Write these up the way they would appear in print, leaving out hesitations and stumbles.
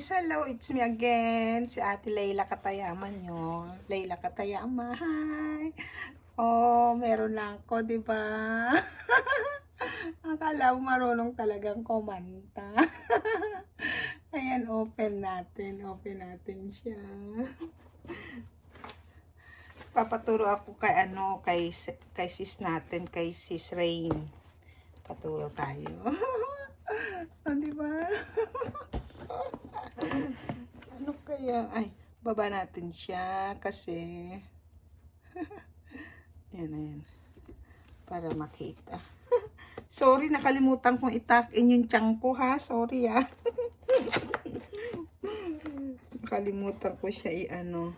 Hello, it's me again. Si Ate Layla Katayaman yun. Layla Katayama, hi. Oh, meron lang ako, di ba? Akala mo marunong talagang kumanta. Ayan, open natin. Open natin siya. Papaturo ako kay kay sis natin, kay sis Rain. Paturo tayo. Oh, di ba? Ano kaya? Ay, baba natin siya kasi yan. Para makita. Sorry, nakalimutan kong itak-in yung tiyan ko ha. Sorry ah. Nakalimutan ko siya i-ano.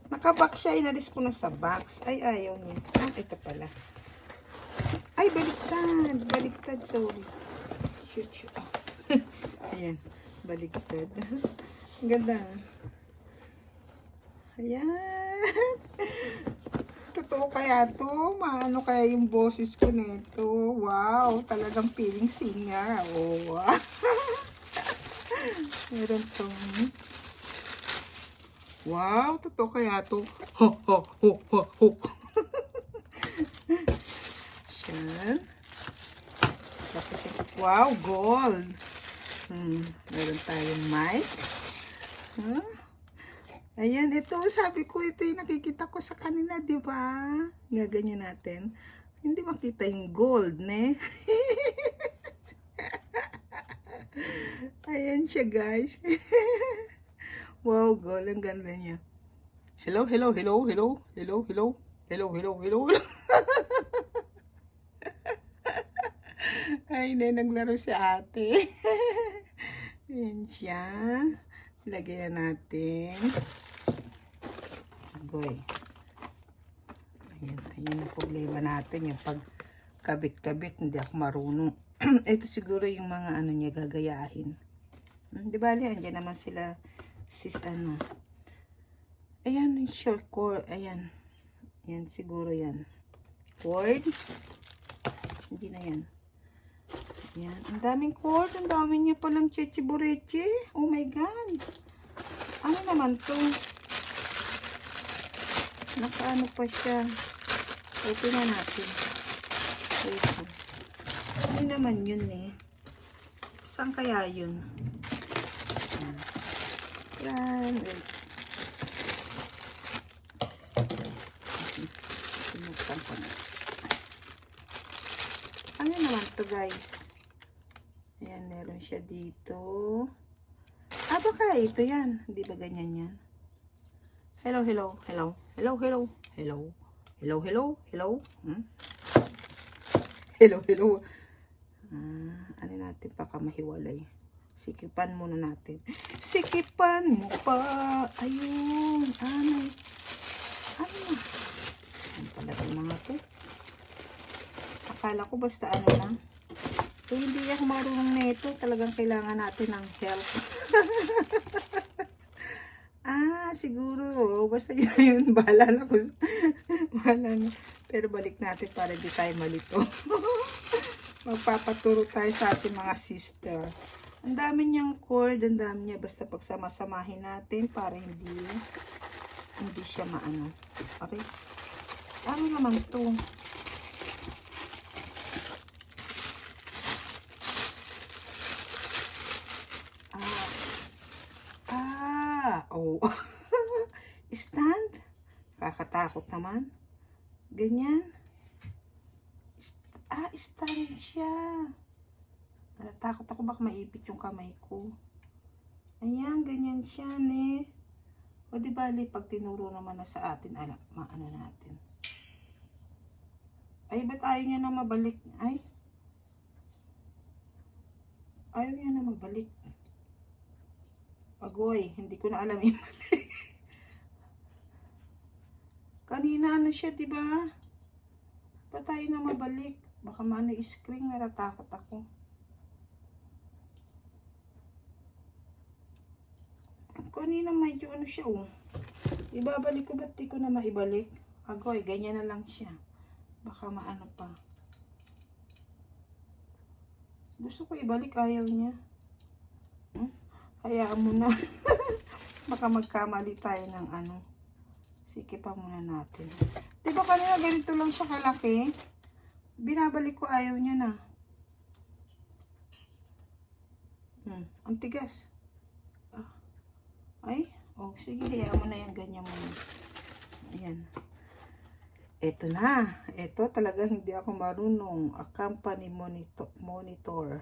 Nakabox siya, inalis ko na sa box. Ay, ayaw niya. Ah, ito pala. Ay, baliktad. Baliktad, sorry. Shoot. Ah. Ayan, baliktad. Ganda. Ayan. Totoo kaya to? Maano kaya yung boses ko nito? Wow, talagang feeling singer. Oh, wow. Meron tong... Wow, totoo kaya to? Ho. Siyan. Wow, gold. Meron tayong mic. Huh? Ayan, ito, sabi ko, ito yung nakikita ko sa kanila, di ba? Gaganyan natin. Hindi makita yung gold, ne? Ayan siya, guys. Wow, gold. Ang ganda niya. Hello. Ay, naglaro si ate. Ayan siya. Lagyan na natin. Agoy. Ayan ang problema natin. Yung pagkabit-kabit, hindi ako marunong. Ito siguro yung mga ano niya gagayahin. Di ba, andyan naman sila sis ano. Ayan, yung short cord. Ayan. Ayan, siguro yan. Cord. Hindi na yan. Ayan. Ang daming cord. Ang dami niya palang cheche-bureche. Oh my God. Ano naman to? Nakaano pa siya. Open na natin. Wait. Ano naman yun eh? Saan kaya yun? Yan. Wait. Sinuktan ko na. Ano naman to, guys? Ayan, meron siya dito. Ah, baka ito yan. Hindi ba ganyan yan? Hello. Hello. Ano natin, baka mahiwalay. Sikipan muna natin. Sikipan mo pa. Ayun. Ano pala yung mga to? Akala ko basta ano lang. So, hindi ako marunong nito. Talagang kailangan natin ng help. Siguro. Basta yun. Bahala na. Pero balik natin para di tayo malito. Magpapaturo tayo sa ating mga sister. Ang dami niyang cord. Ang dami niya. Basta pagsama-samahin natin para hindi siya maano. Okay? Ano naman to? Oh. Stand? Kakatakot naman. Ganyan. Stand siya. Natatakot ako baka maipit yung kamay ko. Ayan, ganyan siya, ne. O di bali, pag tinuro naman na sa atin, maano natin. Ay, ba't ayaw niya na mabalik? Ayaw niya na mabalik. Agoy, hindi ko na alam yung mali. Kanina ano siya, di ba? Patay na mabalik. Baka maano screen, natatakot ako. Kanina medyo ano siya, oh. Ibabalik ko, ba't di ko na maibalik? Agoy, ganyan na lang siya. Baka maano pa. Gusto ko ibalik, ayaw niya. Hayaan mo na. Baka magkamali tayo ng ano. Sikipan muna natin. Di ba kanina ganito lang siya kalaki? Binabalik ko, ayaw niya na. Ang tigas. Ay, sige, hayaan mo na yan, ganyan mo. Ayan. Eto na. Eto talagang hindi ako marunong. A company monitor.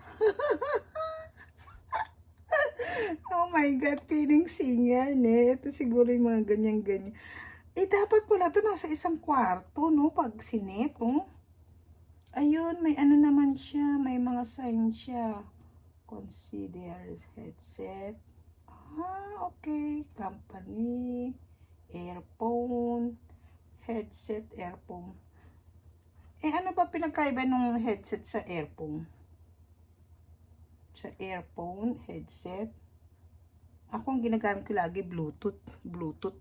Oh my God, feeling singer, ne. Ito siguro yung mga ganyan-ganyan. Dapat pala ito nasa isang kwarto, no? Pag sinet, oh. Ayun, may ano naman siya. May mga sign siya. Consider headset. Okay. Company. Earphone. Headset, earphone. Ano ba pinagkaiba ng headset sa earphone? Sa earphone, headset. Ako ang ginagamit ko lagi, Bluetooth.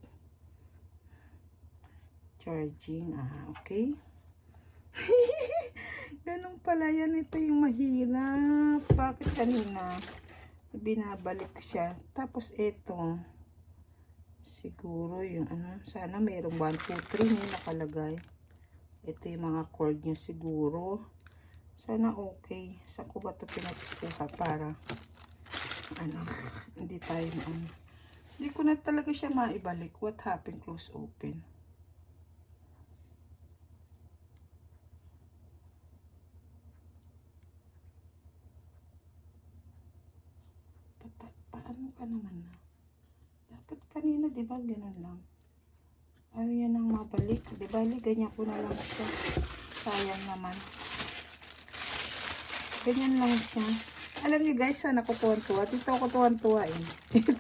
Charging, okay. Ganun pala yan. Ito yung mahirap. Bakit kanina binabalik siya? Tapos ito, siguro yung ano, sana mayroong 1, 2, 3 na nakalagay. Ito yung mga cord niya siguro. Sana okay. Saan ko ba ito pinagkuha para ano, hindi tayo hindi ko na talaga siya maibalik. What happened? Close open. Paano ka naman na? Dapat kanina, di ba, ganun lang. Ayaw yan nang mabalik. Di ba, ganyan ko na lang siya. Sayang naman. Ganyan lang siya. Alam niyo guys, sana ko tuwan-tuwa. Dito ako tuwan-tuwa eh. Ito.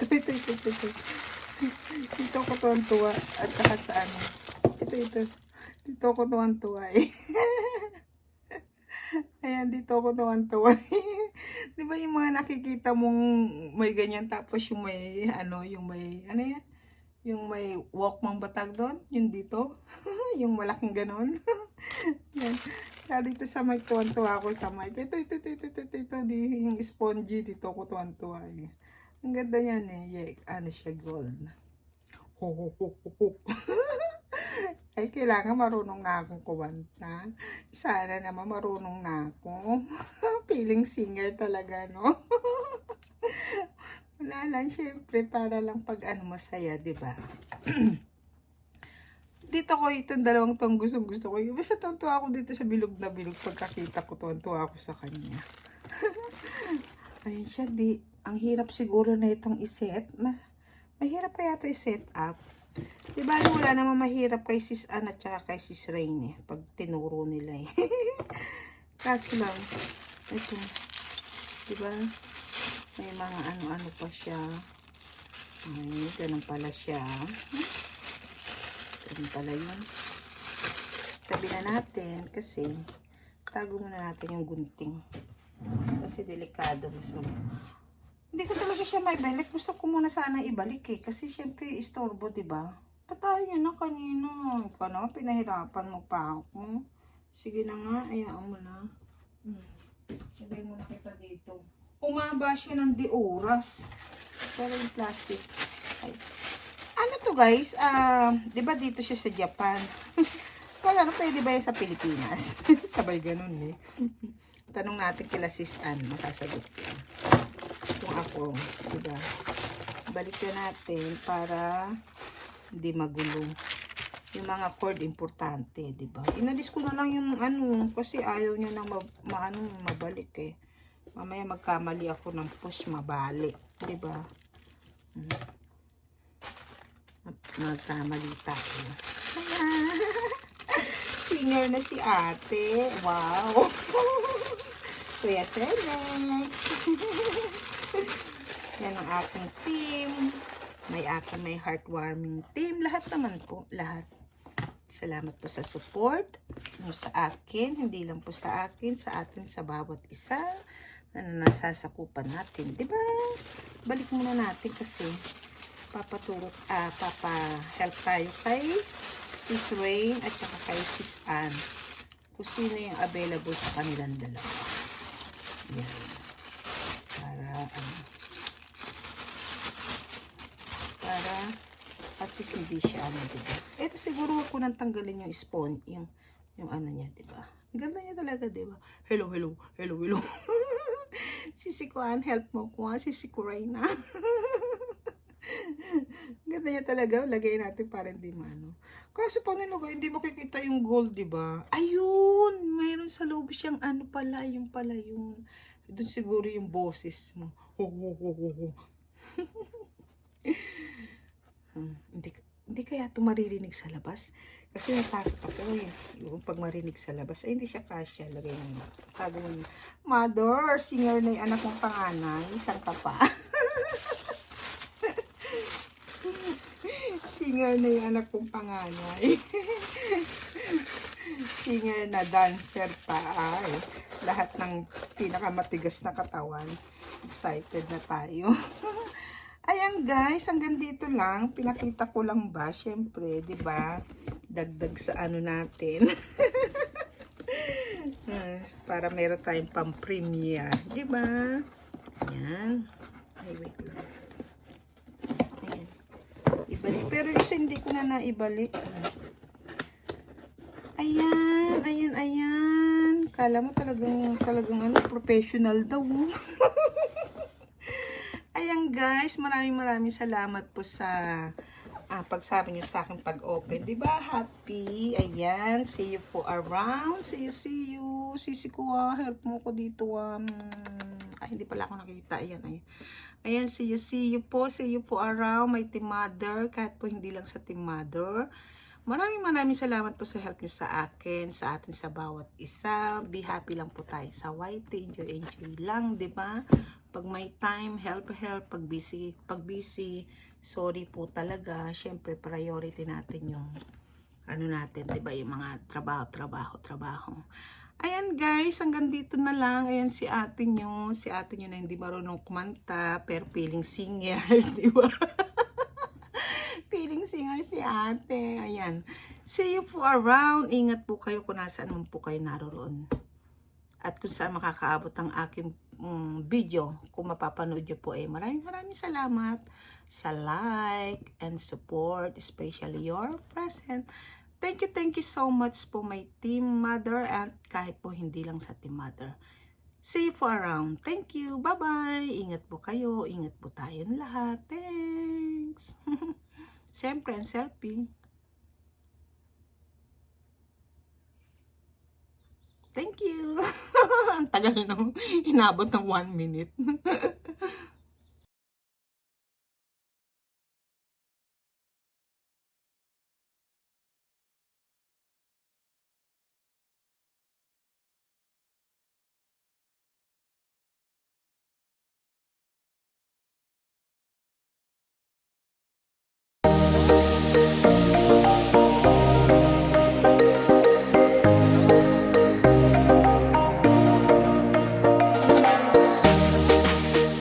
Dito ako tuwan-tuwa. At saka sa ano. Ito. Dito ako tuwan-tuwa eh. Ayan, dito ako tuwan-tuwa. Di ba yung mga nakikita mong may ganyan, tapos yung may, ano yan? Yung may walkman batag doon, yung dito. Yung malaking ganon. Yan. Kaya dito sa mic, tuwan-tuwa ako sa mic. Ito, yung spongy, dito ako tuwan-tuwa eh. Ang ganda yan eh. Yeah, ano siya, gold. Ho. Ay, kailangan marunong na akong kumanta. Sana naman marunong na ako. Feeling singer talaga, no? Wala lang, syempre, para lang pag ano masaya, diba? Dito ko itong dalawang tong gusto ko. Basta tuwa ako dito sa bilog na bilog. Pagkakita ko, tuwa ako sa kanya. Ayun siya, ang hirap siguro na itong iset. Mahirap kaya ito iset up. Diba, wala naman mahirap kay Sis Ann at saka kay Sis Rain eh. Pag tinuro nila eh. Kaso lang, ito. Diba? May mga ano-ano pa siya. Ay, ganun pala siya. Ganun pala yun. Tabi na natin kasi tago muna natin yung gunting. Kasi delikado. Hindi ko talaga siya maibalik. Gusto ko muna sana ibalik eh. Kasi syempre istorbo, diba? Patayin nyo na kanina. Ikaw naman, pinahirapan mo pa ako. Sige na nga, ayaan mo na. Sabay mo na kita dito. Umaba siya ng oras. Pero yung plastic. Ay. Ano to guys? Diba dito siya sa Japan? Kaya pwede ba yan sa Pilipinas? Sabay ganun eh. Tanong natin kila Sis Ann. Masasagot yan. Kung ako, diba? Balik na natin para hindi magulo. Yung mga cord importante, diba? Inalis ko na lang yung ano, kasi ayaw niya nang mabalik eh. Mamaya magkamali ako ng push, mabalik, diba? Magkamali tayo. Singer na si ate. Wow! Kuya Senex. Yan ang aking team. May heartwarming team. Lahat naman po. Lahat. Salamat po sa support mo sa akin. Hindi lang po sa akin. Sa atin, sa bawat isa na nasasakupan natin. Diba? Balik muna natin kasi papa-help tayo kay Sis Rain at saka kay Sis Ann. Kung sino yung available sa kanilang dalawa. Yan. Para hindi siya ano, diba? Ito siguro ko nang tanggalin yung spawn, yung ano niya, diba? Ganda niya talaga, diba? Hello, hello, hello, hello. Sisi ko, help mo ko, Sisi ko Reyna. Ganda niya talaga. Lagay natin para hindi maano. Kasi paano lagay, hindi makikita yung gold, diba? Ayun! Mayroon sa loob siyang ano pala, yung pala yun. Doon siguro yung boses mo. Ho, ho, ho, ho, ho. Hindi kaya ito maririnig sa labas? Kasi natakot ako yung pag marinig sa labas. Ay, hindi siya kasya. Lagay mo. Kagawin mo. Mother, singer na yung anak mong panganay. Isang ka pa. Singer na yung anak kong panganay. Singer na, dancer pa. Ay, lahat ng pinakamatigas na katawan. Excited na tayo. Ayan guys, hanggang dito lang. Pinakita ko lang ba? Siyempre, di ba? Dagdag sa ano natin. Para meron tayong pang-premiere. Di ba? Ayan. Ay, wait lang. Ayan. Ibalik. Pero isa hindi ko na naibalik. Ayan, ayan, ayan. Kala mo talagang ano, professional daw. Ayan guys, maraming salamat po sa pagsabi nyo sa akin pag-open. Diba? Happy. Ayan. See you for around. See you. Sisi ko help mo ko dito Ay, hindi pala ako nakita. Ayan, ayan. Ayan, see you po. See you for around. My team mother. Kahit po hindi lang sa team mother. Maraming salamat po sa help nyo sa akin, sa atin sa bawat isa. Be happy lang po tayo sa YT. Enjoy lang, diba? Pag may time, help. Pag busy, sorry po talaga. Siyempre, priority natin yung ano natin, diba? Yung mga trabaho. Ayan guys, hanggang dito na lang. Ayan si ate nyo na hindi marunong kumanta, pero feeling singer, diba? Feeling singer si ate. Ayan. See you po around. Ingat po kayo kung nasaan man po kayo naroon. At kung saan makakaabot ang aking video, kung mapapanood nyo po maraming salamat sa like and support, especially your present. Thank you so much po my team mother at kahit po hindi lang sa team mother. See you for around. Thank you. Bye-bye. Ingat po kayo. Ingat po tayong lahat. Thanks. Siyempre, ang selfie. Thank you. Ang tagal no. Inabot ng 1 minute.